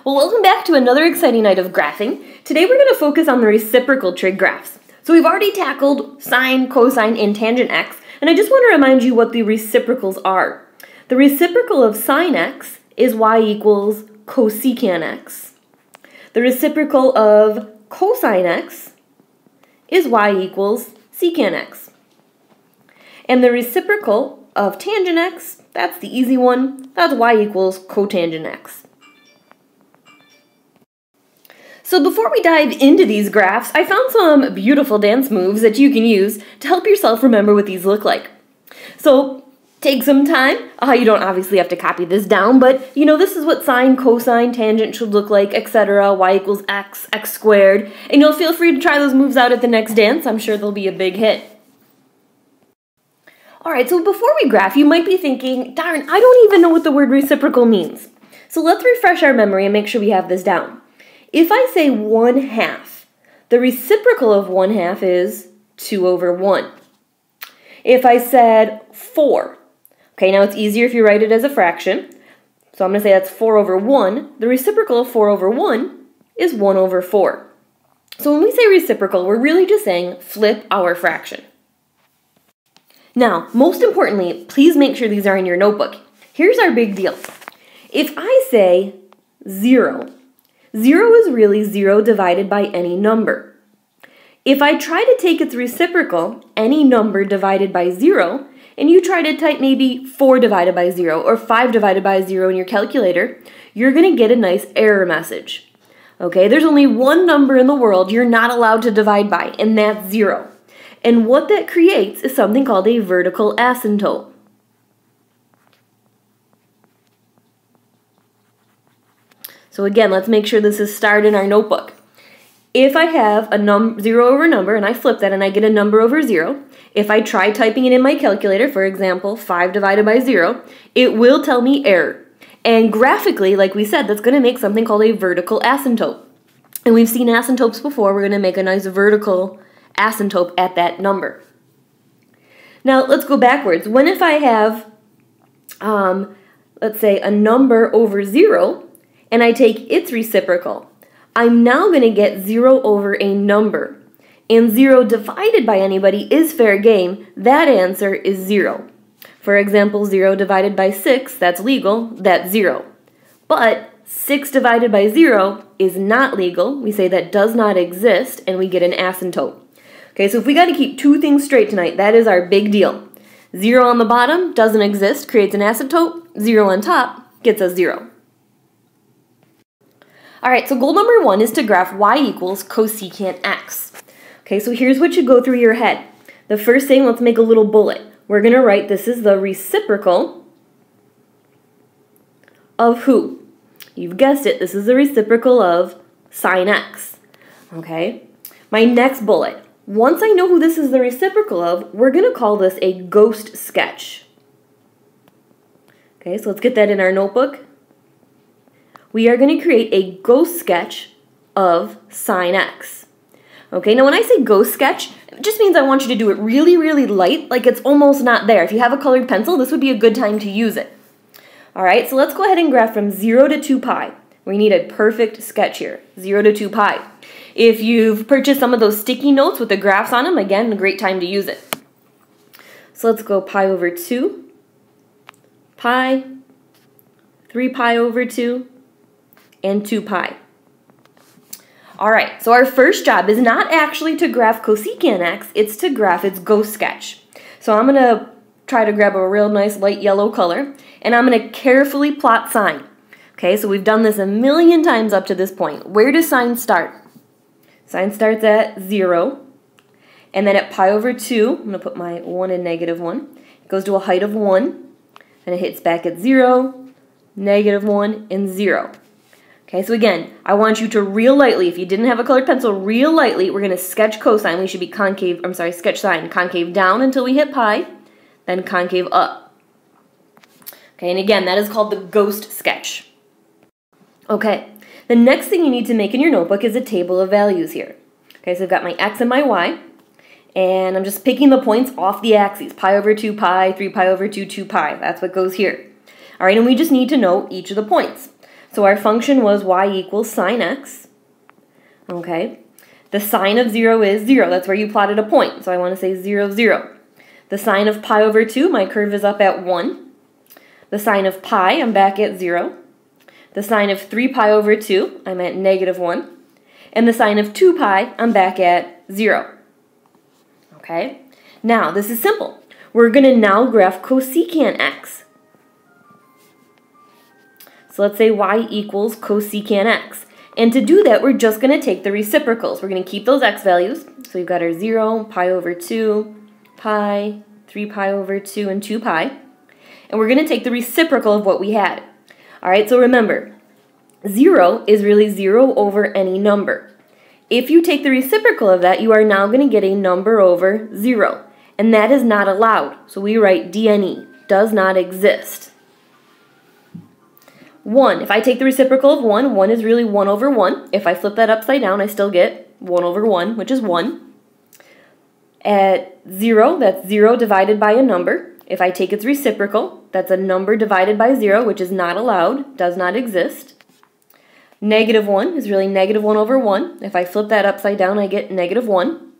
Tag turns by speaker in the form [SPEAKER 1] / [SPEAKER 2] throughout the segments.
[SPEAKER 1] Well, welcome back to another exciting night of graphing. Today we're going to focus on the reciprocal trig graphs. So we've already tackled sine, cosine, and tangent x, and I just want to remind you what the reciprocals are. The reciprocal of sine x is y equals cosecant x. The reciprocal of cosine x is y equals secant x. And the reciprocal of tangent x, that's the easy one, that's y equals cotangent x. So before we dive into these graphs, I found some beautiful dance moves that you can use to help yourself remember what these look like. So take some time. You don't obviously have to copy this down, but you know this is what sine, cosine, tangent should look like, etc. Y equals x, x squared. And you'll feel free to try those moves out at the next dance. I'm sure they'll be a big hit. Alright, so before we graph, you might be thinking, darn, I don't even know what the word reciprocal means. So let's refresh our memory and make sure we have this down. If I say 1/2, the reciprocal of 1/2 is 2 over 1. If I said 4, okay, now it's easier if you write it as a fraction. So I'm going to say that's 4 over 1. The reciprocal of 4 over 1 is 1 over 4. So when we say reciprocal, we're really just saying flip our fraction. Now, most importantly, please make sure these are in your notebook. Here's our big deal. If I say 0, 0 is really 0 divided by any number. If I try to take its reciprocal, any number divided by 0, and you try to type maybe 4 divided by 0 or 5 divided by 0 in your calculator, you're going to get a nice error message. Okay, there's only one number in the world you're not allowed to divide by, and that's 0. And what that creates is something called a vertical asymptote. So again, let's make sure this is starred in our notebook. If I have a 0 over number and I flip that and I get a number over 0, if I try typing it in my calculator, for example, 5 divided by 0, it will tell me error. And graphically, like we said, that's going to make something called a vertical asymptote. And we've seen asymptotes before. We're going to make a nice vertical asymptote at that number. Now let's go backwards. When if I have, let's say, a number over 0, and I take its reciprocal, I'm now going to get 0 over a number. And 0 divided by anybody is fair game. That answer is 0. For example, 0 divided by 6, that's legal, that's 0. But 6 divided by 0 is not legal. We say that does not exist, and we get an asymptote. Okay, so if we got to keep two things straight tonight, that is our big deal. 0 on the bottom doesn't exist, creates an asymptote. 0 on top gets us 0. Alright, so goal number 1 is to graph y equals cosecant x. Okay, so here's what should go through your head. The first thing, let's make a little bullet. We're going to write this is the reciprocal of who? You've guessed it, this is the reciprocal of sine x. Okay, my next bullet. Once I know who this is the reciprocal of, we're going to call this a ghost sketch. Okay, so let's get that in our notebook. We are going to create a ghost sketch of sine x. Okay, now when I say ghost sketch, it just means I want you to do it really, really light, like it's almost not there. If you have a colored pencil, this would be a good time to use it. Alright, so let's go ahead and graph from 0 to 2 pi. We need a perfect sketch here, 0 to 2 pi. If you've purchased some of those sticky notes with the graphs on them, again, a great time to use it. So let's go pi over 2, pi, 3 pi over 2, and 2 pi. Alright, so our first job is not actually to graph cosecant x, it's to graph its ghost sketch. So I'm going to try to grab a real nice light yellow color, and I'm going to carefully plot sine. Okay, so we've done this a million times up to this point. Where does sine start? Sine starts at 0, and then at pi over 2, I'm going to put my 1 and -1. It goes to a height of 1, and it hits back at 0, -1, and 0. Okay, so again, I want you to real lightly, if you didn't have a colored pencil, real lightly, we're going to sketch cosine. We should be sketch sine. Concave down until we hit pi, then concave up. Okay, and again, that is called the ghost sketch. Okay, the next thing you need to make in your notebook is a table of values here. Okay, so I've got my x and my y, and I'm just picking the points off the axes. Pi over 2 pi, 3 pi over 2, 2 pi. That's what goes here. All right, and we just need to know each of the points. So our function was y equals sine x. Okay. The sine of 0 is 0. That's where you plotted a point. So I want to say 0, 0. The sine of pi over 2, my curve is up at 1. The sine of pi, I'm back at 0. The sine of 3 pi over 2, I'm at negative 1. And the sine of 2 pi, I'm back at 0. Okay? Now, this is simple. We're going to now graph cosecant x. So let's say y equals cosecant x. And to do that, we're just going to take the reciprocals. We're going to keep those x values. So we've got our 0, pi over 2, pi, 3 pi over 2, and 2 pi. And we're going to take the reciprocal of what we had. All right, so remember, 0 is really 0 over any number. If you take the reciprocal of that, you are now going to get a number over 0. And that is not allowed. So we write DNE, does not exist. 1, if I take the reciprocal of 1, 1 is really 1 over 1. If I flip that upside down, I still get 1 over 1, which is 1. At 0, that's 0 divided by a number. If I take its reciprocal, that's a number divided by 0, which is not allowed, does not exist. Negative 1 is really negative 1 over 1. If I flip that upside down, I get negative 1.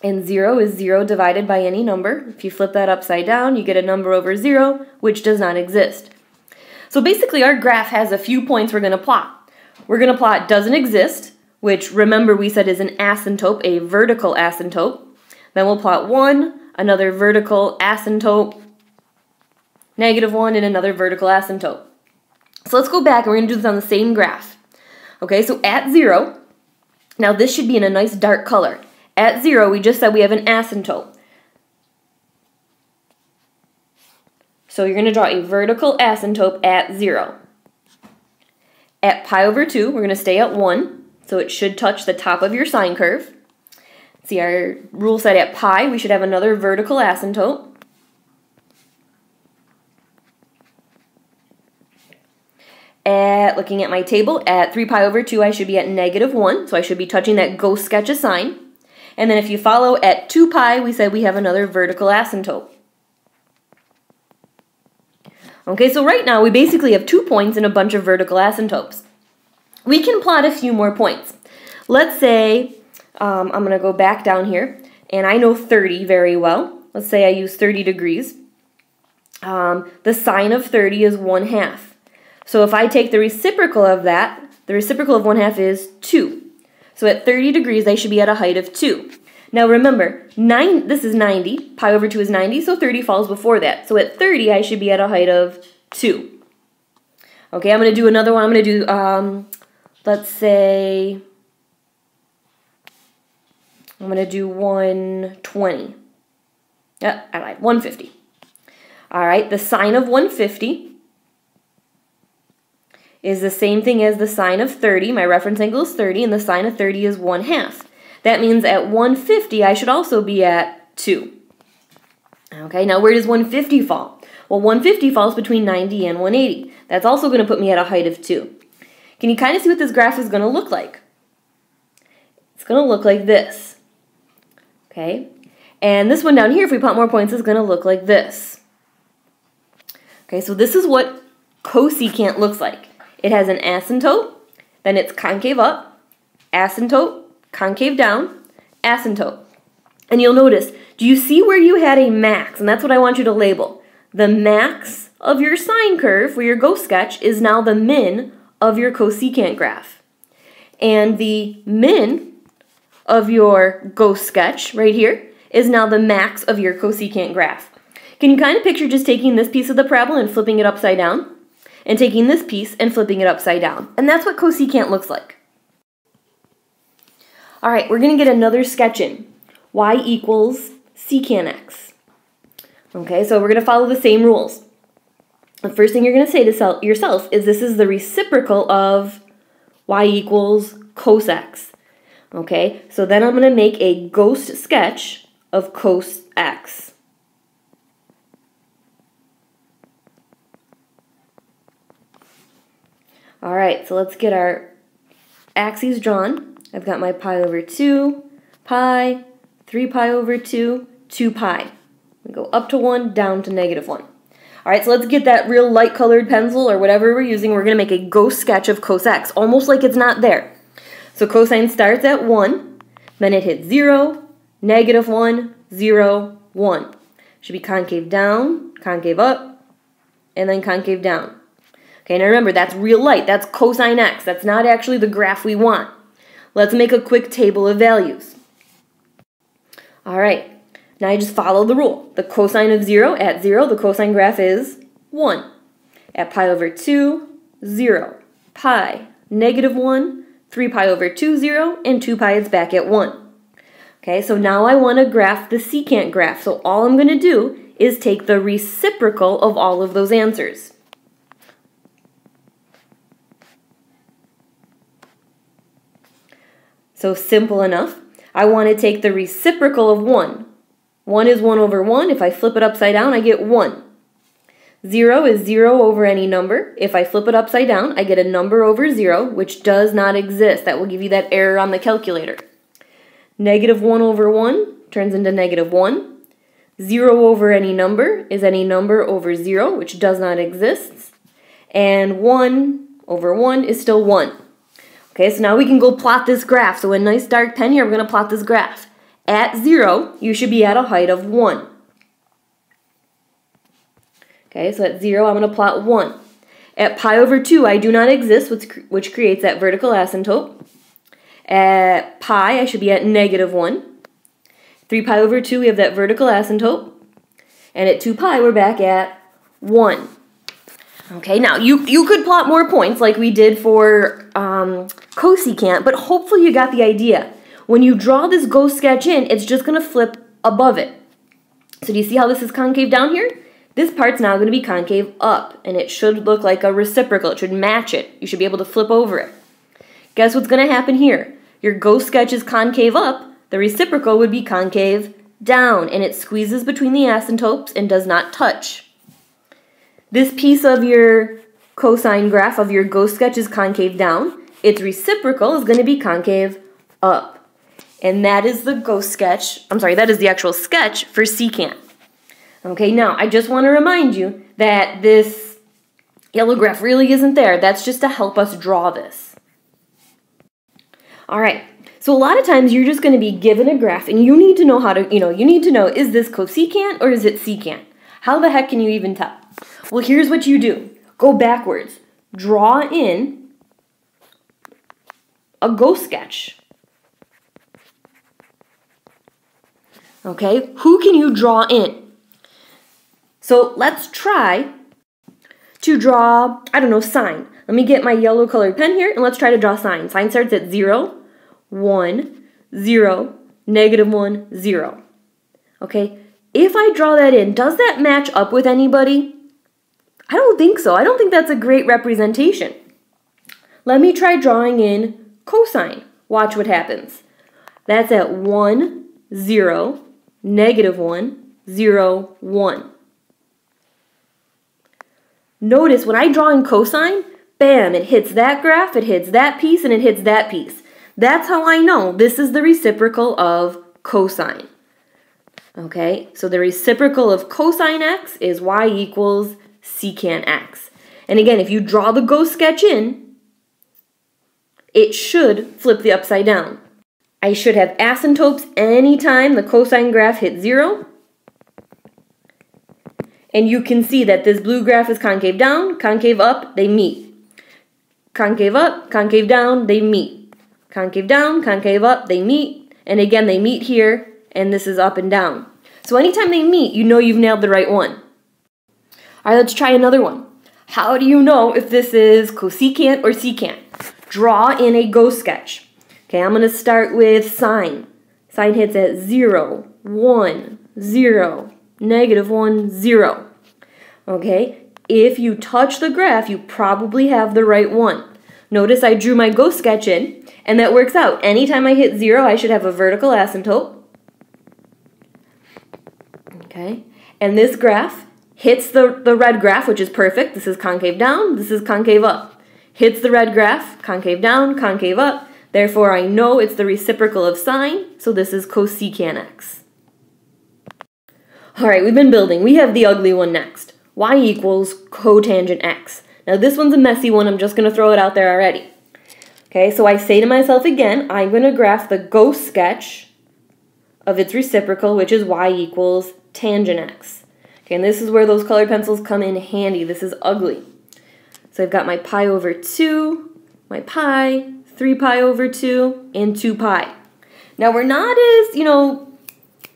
[SPEAKER 1] And 0 is 0 divided by any number. If you flip that upside down, you get a number over 0, which does not exist. So basically, our graph has a few points we're going to plot. We're going to plot doesn't exist, which remember we said is an asymptote, a vertical asymptote. Then we'll plot 1, another vertical asymptote, negative 1, and another vertical asymptote. So let's go back and we're going to do this on the same graph. Okay, so at 0, now this should be in a nice dark color. At 0, we just said we have an asymptote. So you're going to draw a vertical asymptote at 0. At pi over 2, we're going to stay at 1, so it should touch the top of your sine curve. See, our rule said at pi, we should have another vertical asymptote. Looking at my table, at 3 pi over 2, I should be at negative 1, so I should be touching that ghost sketch a sine. And then if you follow, at 2 pi, we said we have another vertical asymptote. Okay, so right now we basically have 2 points and a bunch of vertical asymptotes. We can plot a few more points. Let's say, I'm going to go back down here, and I know 30 very well. Let's say I use 30 degrees. The sine of 30 is 1/2. So if I take the reciprocal of that, the reciprocal of 1/2 is 2. So at 30 degrees, I should be at a height of 2. Now remember, this is 90. Pi over 2 is 90, so 30 falls before that. So at 30, I should be at a height of 2. Okay, I'm going to do another one. I'm going to do, let's say, I'm going to do 120. I lied, 150. All right, the sine of 150 is the same thing as the sine of 30. My reference angle is 30, and the sine of 30 is 1/2. That means at 150, I should also be at 2. Okay, now where does 150 fall? Well, 150 falls between 90 and 180. That's also going to put me at a height of 2. Can you kind of see what this graph is going to look like? It's going to look like this. Okay, and this one down here, if we plot more points, is going to look like this. Okay, so this is what cosecant looks like. It has an asymptote, then it's concave up, asymptote, concave down, asymptote. And you'll notice, do you see where you had a max? And that's what I want you to label. The max of your sine curve for your ghost sketch is now the min of your cosecant graph. And the min of your ghost sketch right here is now the max of your cosecant graph. Can you kind of picture just taking this piece of the parabola and flipping it upside down? And taking this piece and flipping it upside down. And that's what cosecant looks like. All right, we're going to get another sketch in. Y equals secant x. Okay, so we're going to follow the same rules. The first thing you're going to say to yourself is this is the reciprocal of y equals cos x. Okay, so then I'm going to make a ghost sketch of cos x. All right, so let's get our axes drawn. I've got my pi over 2, pi, 3 pi over 2, 2 pi. We go up to 1, down to negative 1. All right, so let's get that real light colored pencil or whatever we're using. We're going to make a ghost sketch of cos x, almost like it's not there. So cosine starts at 1, then it hits 0, -1, 0, 1. Should be concave down, concave up, and then concave down. Okay, now remember, that's real light. That's cosine x. That's not actually the graph we want. Let's make a quick table of values. All right, now I just follow the rule. The cosine of 0, at 0, the cosine graph is 1. At pi over 2, 0. Pi, -1, 3 pi over 2, 0, and 2 pi is back at 1. Okay, so now I want to graph the secant graph. So all I'm going to do is take the reciprocal of all of those answers. So simple enough. I want to take the reciprocal of 1. 1 is 1 over 1. If I flip it upside down, I get 1. 0 is 0 over any number. If I flip it upside down, I get a number over 0, which does not exist. That will give you that error on the calculator. -1 over 1 turns into -1. 0 over any number is any number over 0, which does not exist. And 1 over 1 is still 1. Okay, so now we can go plot this graph. So a nice dark pen here, we're going to plot this graph. At 0, you should be at a height of 1. Okay, so at 0, I'm going to plot 1. At pi over 2, I do not exist, which creates that vertical asymptote. At pi, I should be at -1. 3 pi over 2, we have that vertical asymptote. And at 2 pi, we're back at 1. Okay, now you could plot more points like we did for cosecant, but hopefully you got the idea. When you draw this ghost sketch in, it's just going to flip above it. So do you see how this is concave down here? This part's now going to be concave up, and it should look like a reciprocal. It should match it. You should be able to flip over it. Guess what's going to happen here? Your ghost sketch is concave up. The reciprocal would be concave down, and it squeezes between the asymptotes and does not touch. This piece of your cosine graph of your ghost sketch is concave down. Its reciprocal is going to be concave up. And that is the ghost sketch, that is the actual sketch for secant. Okay, now I just want to remind you that this yellow graph really isn't there. That's just to help us draw this. All right, so a lot of times you're just going to be given a graph and you need to know how to, you need to know, is this cosecant or is it secant? How the heck can you even tell? Well, here's what you do. Go backwards. Draw in a ghost sketch. Okay, who can you draw in? So let's try to draw, I don't know, sine. Let me get my yellow colored pen here and let's try to draw sine. Sine starts at 0, 1, 0, -1, 0. Okay, if I draw that in, does that match up with anybody? I don't think so. I don't think that's a great representation. Let me try drawing in cosine. Watch what happens. That's at 1, 0, -1, 0, 1. Notice when I draw in cosine, bam, it hits that graph, it hits that piece, and it hits that piece. That's how I know this is the reciprocal of cosine. Okay, so the reciprocal of cosine x is y equals secant x. And again, if you draw the ghost sketch in, it should flip the upside down. I should have asymptotes anytime the cosine graph hits 0. And you can see that this blue graph is concave down, concave up, they meet. Concave up, concave down, they meet. Concave down, concave up, they meet. And again, they meet here, and this is up and down. So anytime they meet, you know you've nailed the right one. All right, let's try another one. How do you know if this is cosecant or secant? Draw in a ghost sketch. Okay, I'm going to start with sine. Sine hits at 0, 1, 0, -1, 0. Okay, if you touch the graph, you probably have the right one. Notice I drew my ghost sketch in, and that works out. Anytime I hit 0, I should have a vertical asymptote. Okay, and this graph hits the red graph, which is perfect. This is concave down, this is concave up. Hits the red graph, concave down, concave up. Therefore, I know it's the reciprocal of sine, so this is cosecant x. All right, we've been building. We have the ugly one next. y equals cotangent x. Now this one's a messy one, I'm just going to throw it out there already. Okay, so I say to myself again, I'm going to graph the ghost sketch of its reciprocal, which is y equals tangent x. Okay, and this is where those colored pencils come in handy. This is ugly. So I've got my pi over 2, my pi, 3 pi over 2, and 2 pi. Now we're not as,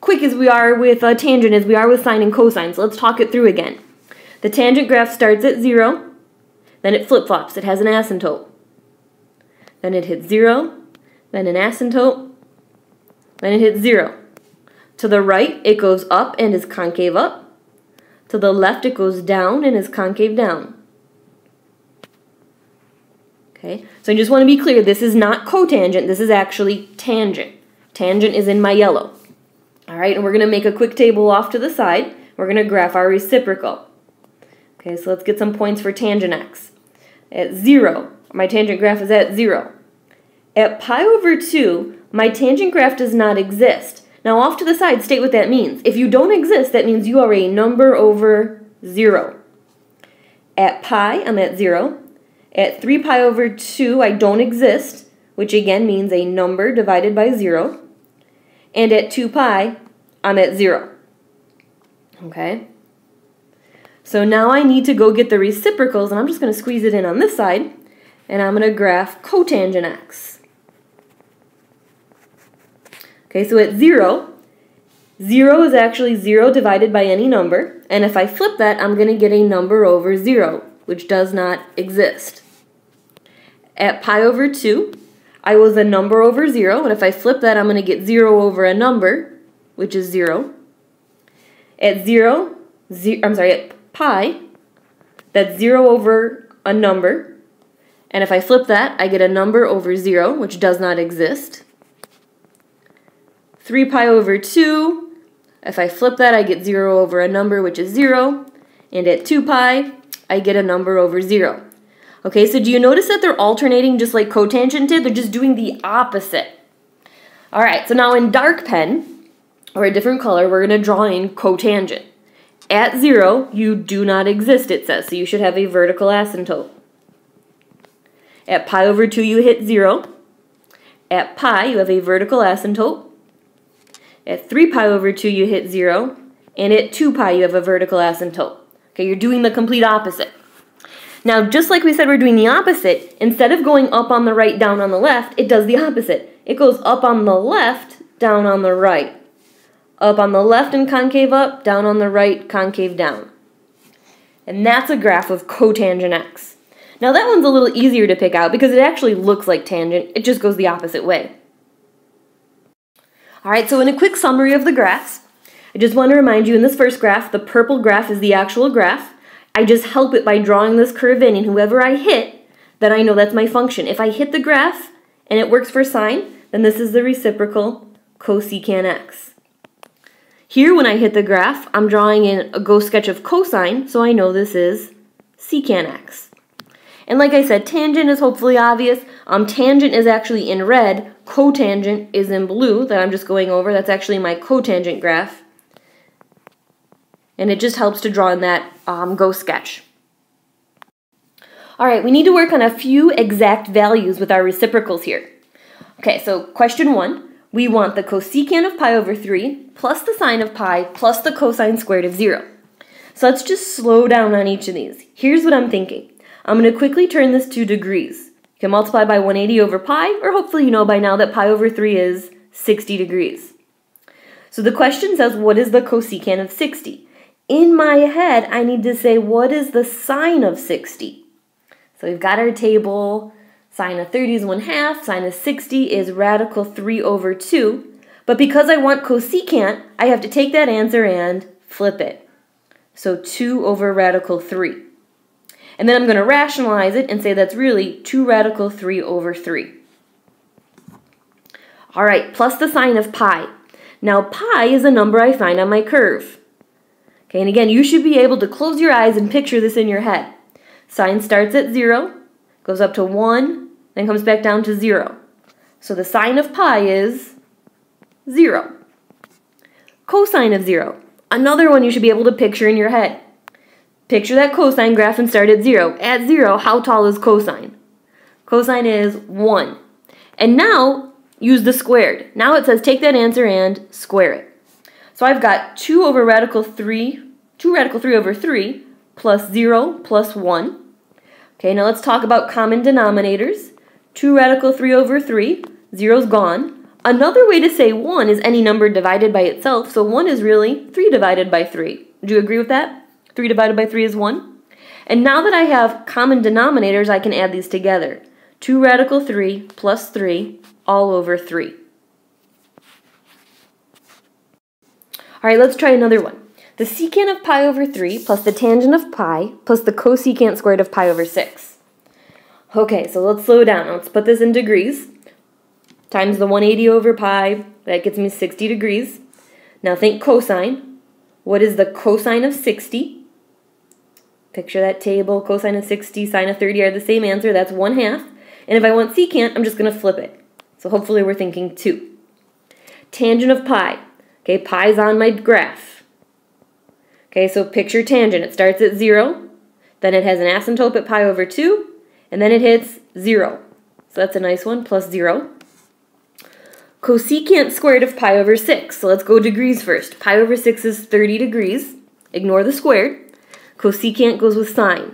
[SPEAKER 1] quick as we are with a tangent as we are with sine and cosine, so let's talk it through again. The tangent graph starts at 0, then it flip-flops, it has an asymptote. Then it hits 0, then an asymptote, then it hits 0. To the right, it goes up and is concave up. To the left, it goes down and is concave down. Okay, so I just want to be clear, this is not cotangent, this is actually tangent. Tangent is in my yellow. All right, and we're going to make a quick table off to the side. We're going to graph our reciprocal. Okay, so let's get some points for tangent x. At 0, my tangent graph is at 0. At pi over 2, my tangent graph does not exist. Now off to the side, state what that means. If you don't exist, that means you are a number over 0. At pi, I'm at 0. At 3 pi over 2, I don't exist, which again means a number divided by 0. And at 2 pi, I'm at 0. Okay? So now I need to go get the reciprocals, and I'm just going to squeeze it in on this side, and I'm going to graph cotangent x. Okay, so at 0, 0 is actually 0 divided by any number, and if I flip that, I'm going to get a number over 0, which does not exist. At pi over 2, I was a number over 0, and if I flip that, I'm going to get 0 over a number, which is 0. At at pi, that's 0 over a number, and if I flip that, I get a number over 0, which does not exist. 3 pi over 2, if I flip that, I get 0 over a number, which is 0, and at 2 pi, I get a number over 0. Okay, so do you notice that they're alternating just like cotangent did? They're just doing the opposite. All right, so now in dark pen, or a different color, we're going to draw in cotangent. At 0, you do not exist, it says, so you should have a vertical asymptote. At pi over 2, you hit 0. At pi, you have a vertical asymptote. At 3 pi over 2, you hit 0. And at 2 pi, you have a vertical asymptote. Okay, you're doing the complete opposite. Now, just like we said we're doing the opposite, instead of going up on the right, down on the left, it does the opposite. It goes up on the left, down on the right. Up on the left and concave up, down on the right, concave down. And that's a graph of cotangent x. Now that one's a little easier to pick out because it actually looks like tangent, it just goes the opposite way. Alright, so in a quick summary of the graphs, I just want to remind you in this first graph, the purple graph is the actual graph. I just help it by drawing this curve in, and whoever I hit, then I know that's my function. If I hit the graph and it works for sine, then this is the reciprocal cosecant x. Here, when I hit the graph, I'm drawing in a ghost sketch of cosine, so I know this is secant x. And like I said, tangent is hopefully obvious. Tangent is actually in red. Cotangent is in blue that I'm just going over. That's actually my cotangent graph. And it just helps to draw in that ghost sketch. All right, we need to work on a few exact values with our reciprocals here. Okay, so question 1. We want the cosecant of pi over 3 plus the sine of pi plus the cosine squared of 0. So let's just slow down on each of these. Here's what I'm thinking. I'm going to quickly turn this to degrees. You can multiply by 180 over pi, or hopefully you know by now that pi over 3 is 60 degrees. So the question says, what is the cosecant of 60? In my head, I need to say, what is the sine of 60? So we've got our table. Sine of 30 is 1/2, sine of 60 is radical 3 over 2. But because I want cosecant, I have to take that answer and flip it. So 2 over radical 3. And then I'm going to rationalize it and say that's really 2 radical 3 over 3. All right, plus the sine of pi. Now pi is a number I find on my curve. Okay, and again, you should be able to close your eyes and picture this in your head. Sine starts at 0, goes up to 1, then comes back down to 0. So the sine of pi is 0. Cosine of 0, another one you should be able to picture in your head. Picture that cosine graph and start at 0. At 0, how tall is cosine? Cosine is 1. And now, use the squared. Now it says take that answer and square it. So I've got 2 radical 3 over 3 plus 0 plus 1. Okay, now let's talk about common denominators. 2 radical 3 over 3, 0's gone. Another way to say 1 is any number divided by itself, so 1 is really 3 divided by 3. Would you agree with that? 3 divided by 3 is 1. And now that I have common denominators, I can add these together. 2 radical 3 plus 3 all over 3. Alright, let's try another one. The secant of pi over 3 plus the tangent of pi plus the cosecant squared of pi over 6. Okay, so let's slow down. Let's put this in degrees. Times the 180 over pi, that gets me 60 degrees. Now think cosine. What is the cosine of 60? Picture that table. Cosine of 60, sine of 30 are the same answer. That's 1/2. And if I want secant, I'm just going to flip it. So hopefully we're thinking 2. Tangent of pi. Okay, pi's on my graph. Okay, so picture tangent. It starts at 0, then it has an asymptote at pi over 2, and then it hits 0. So that's a nice one, plus 0. Cosecant squared of pi over 6. So let's go degrees first. Pi over 6 is 30 degrees. Ignore the squared. Cosecant goes with sine.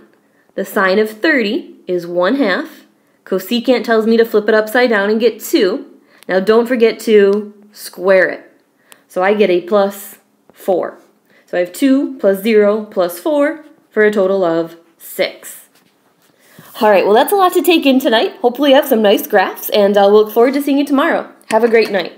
[SPEAKER 1] The sine of 30 is 1/2. Cosecant tells me to flip it upside down and get 2. Now don't forget to square it. So I get a plus 4. So I have 2 plus 0 plus 4 for a total of 6. Alright, well that's a lot to take in tonight. Hopefully you have some nice graphs, and I'll look forward to seeing you tomorrow. Have a great night.